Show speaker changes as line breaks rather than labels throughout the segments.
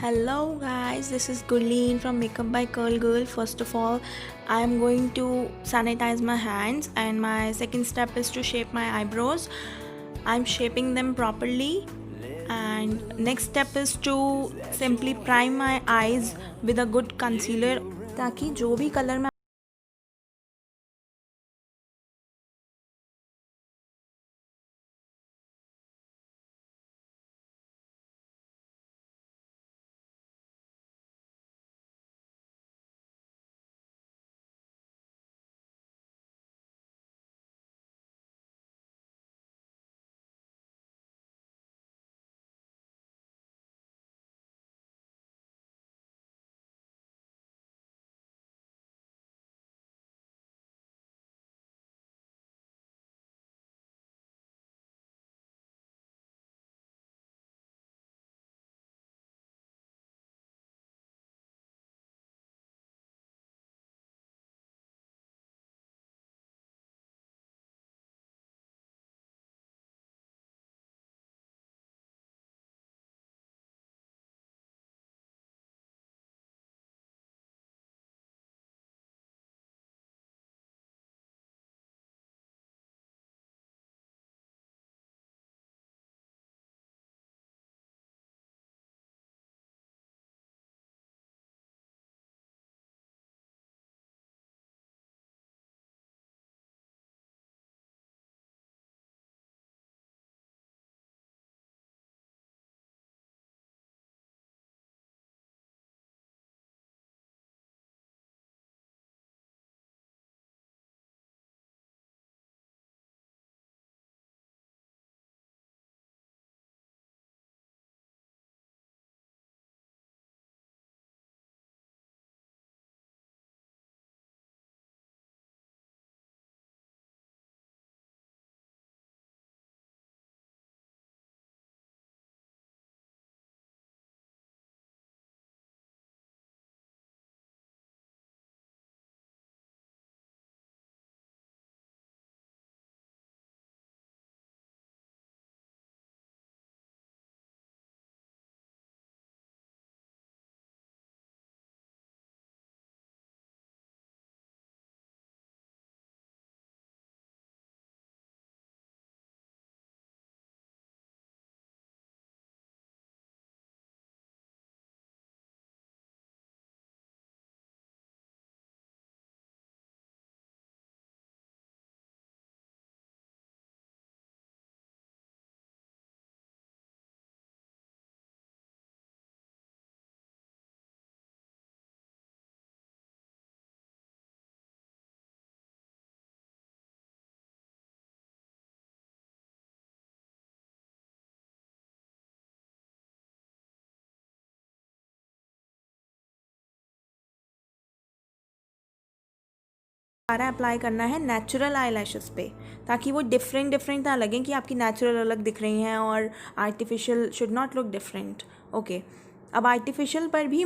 Hello guys, this is Gurleen from Makeup by Curl Girl. First of all, I am going to sanitize my hands, and my second step is to shape my eyebrows. I'm shaping them properly, and next step is to simply prime my eyes with a good concealer ताकि जो भी colour मैं सारा apply करना है natural eye lashes पे ताकि वो डिफरेंट डिफरेंट ना लगें कि आपकी नेचुरल अलग दिख रही हैं और artificial should not look different. Okay, अब आर्टिफिशियल पर भी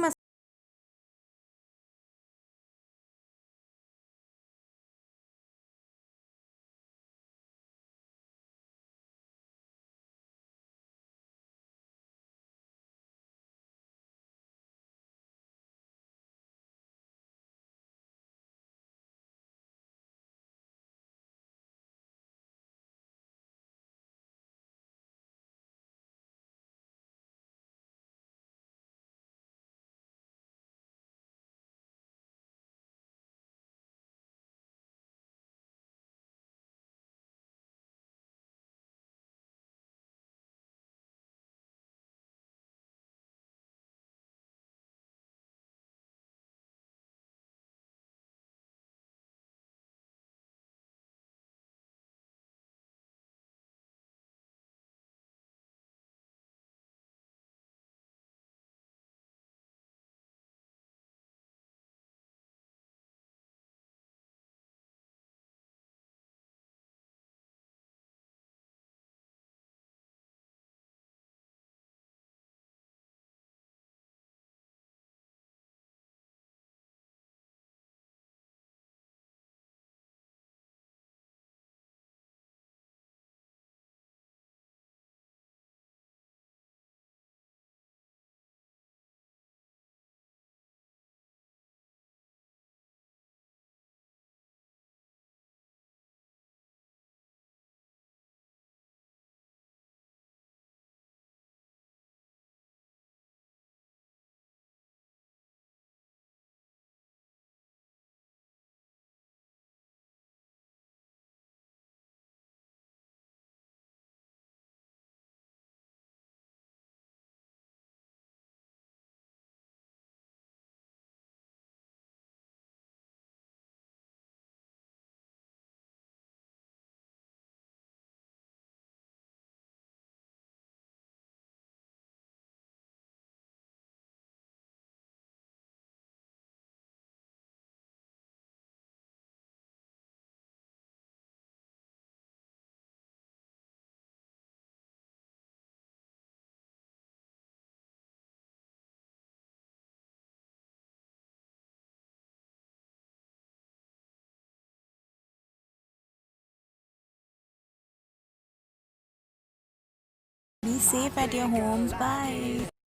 Be safe at your homes. Bye.